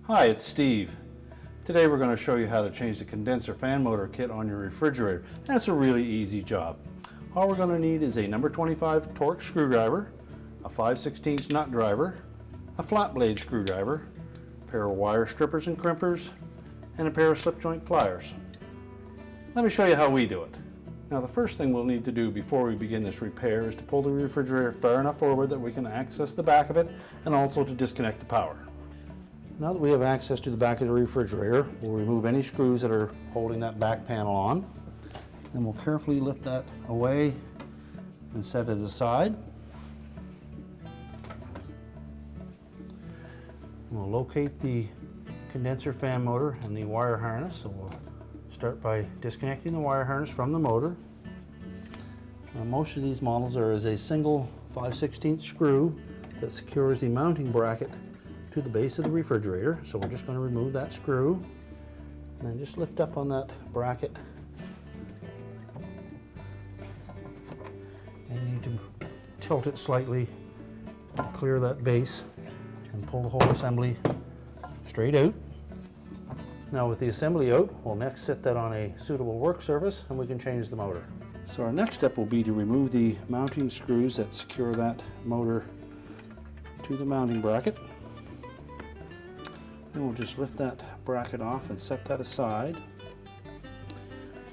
Hi, it's Steve. Today we're going to show you how to change the condenser fan motor kit on your refrigerator. That's a really easy job. All we're going to need is a number 25 Torx screwdriver, a 5/16 nut driver, a flat blade screwdriver, a pair of wire strippers and crimpers, and a pair of slip joint pliers. Let me show you how we do it. Now the first thing we'll need to do before we begin this repair is to pull the refrigerator far enough forward that we can access the back of it, and also to disconnect the power. Now that we have access to the back of the refrigerator, we'll remove any screws that are holding that back panel on. Then we'll carefully lift that away and set it aside. We'll locate the condenser fan motor and the wire harness. So we'll start by disconnecting the wire harness from the motor. Now, most of these models are as a single 5/16 screw that secures the mounting bracket to the base of the refrigerator. So we're just going to remove that screw and then just lift up on that bracket. And you need to tilt it slightly to clear that base and pull the whole assembly straight out. Now with the assembly out, we'll next set that on a suitable work surface and we can change the motor. So our next step will be to remove the mounting screws that secure that motor to the mounting bracket. Then we'll just lift that bracket off and set that aside.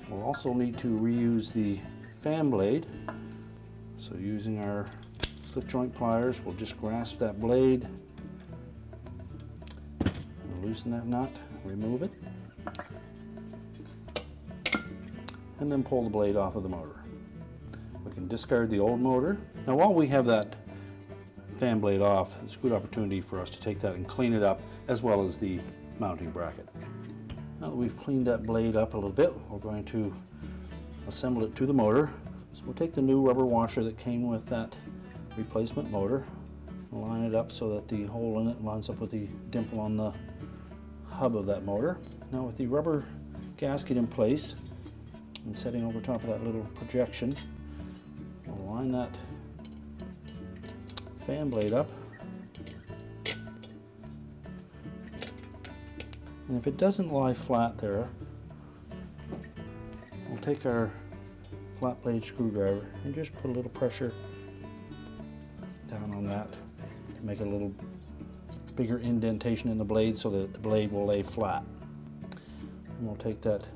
We'll also need to reuse the fan blade. So using our slip joint pliers, we'll just grasp that blade and loosen that nut. Remove it, and then pull the blade off of the motor. We can discard the old motor. Now while we have that fan blade off, it's a good opportunity for us to take that and clean it up, as well as the mounting bracket. Now that we've cleaned that blade up a little bit, we're going to assemble it to the motor. So we'll take the new rubber washer that came with that replacement motor, and line it up so that the hole in it lines up with the dimple on the hub of that motor. Now with the rubber gasket in place and setting over top of that little projection, we'll line that fan blade up. And if it doesn't lie flat there, we'll take our flat blade screwdriver and just put a little pressure down on that to make a little bigger indentation in the blade so that the blade will lay flat. And we'll take that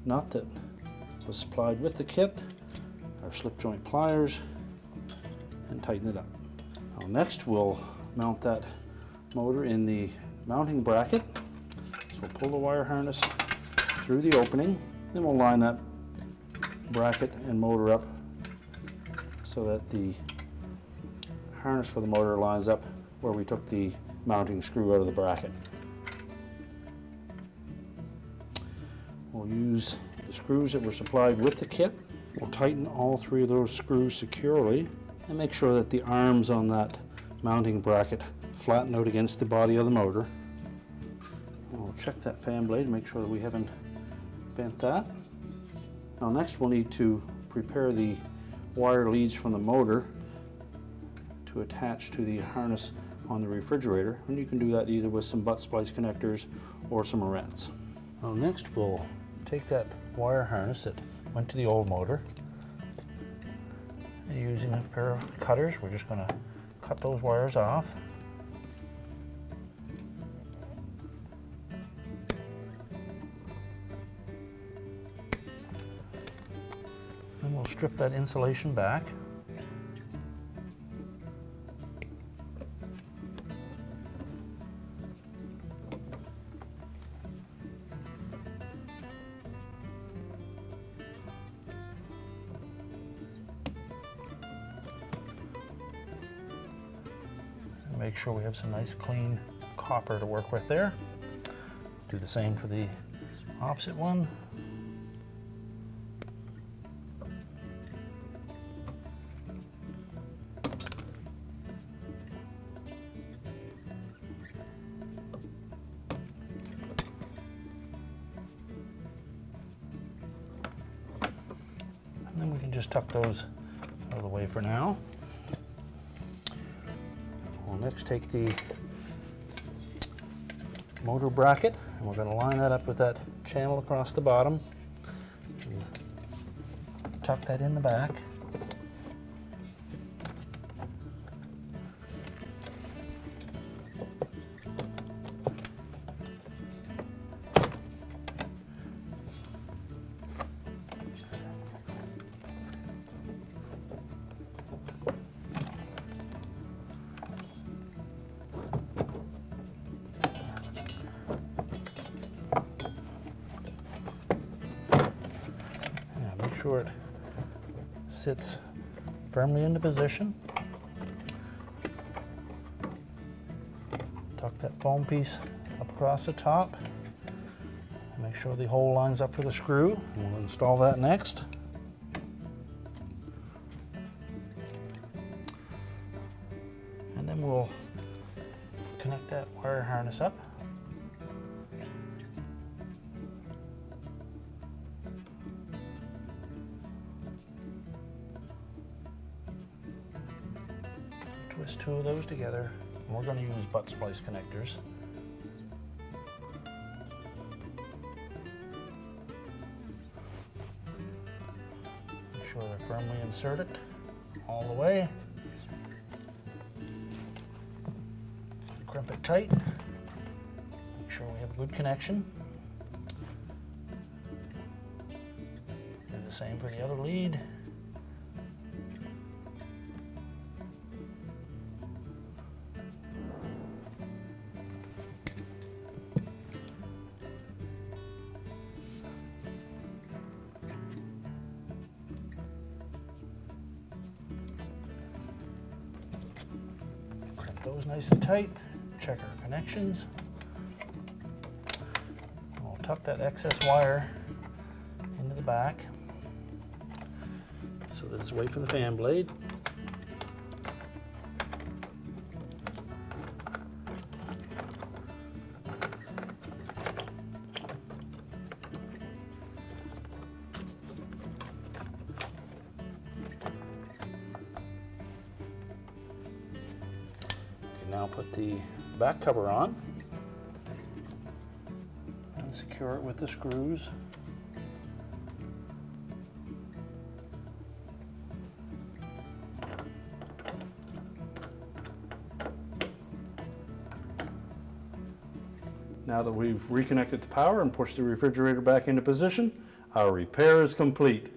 nut that was supplied with the kit, our slip joint pliers, and tighten it up. Now next we'll mount that motor in the mounting bracket. So we'll pull the wire harness through the opening, then we'll line that bracket and motor up so that the harness for the motor lines up where we took the mounting screw out of the bracket. We'll use the screws that were supplied with the kit. We'll tighten all three of those screws securely and make sure that the arms on that mounting bracket flatten out against the body of the motor. And we'll check that fan blade, make sure that we haven't bent that. Now next we'll need to prepare the wire leads from the motor to attach to the harness on the refrigerator, and you can do that either with some butt splice connectors or some morettes. Now next we'll take that wire harness that went to the old motor, and using a pair of cutters we're just going to cut those wires off. And we'll strip that insulation back. Make sure we have some nice clean copper to work with there. Do the same for the opposite one. And then we can just tuck those out of the way for now. We'll next take the motor bracket, and we're going to line that up with that channel across the bottom. And tuck that in the back. Sure it sits firmly into position. Tuck that foam piece up across the top. Make sure the hole lines up for the screw. We'll install that next. And then we'll connect that wire harness up. Twist two of those together, and we're going to use butt splice connectors. Make sure they're firmly inserted all the way. Crimp it tight. Make sure we have a good connection. Do the same for the other lead. Those nice and tight. Check our connections. We'll tuck that excess wire into the back so that it's away from the fan blade. Now put the back cover on and secure it with the screws. Now that we've reconnected the power and pushed the refrigerator back into position, our repair is complete.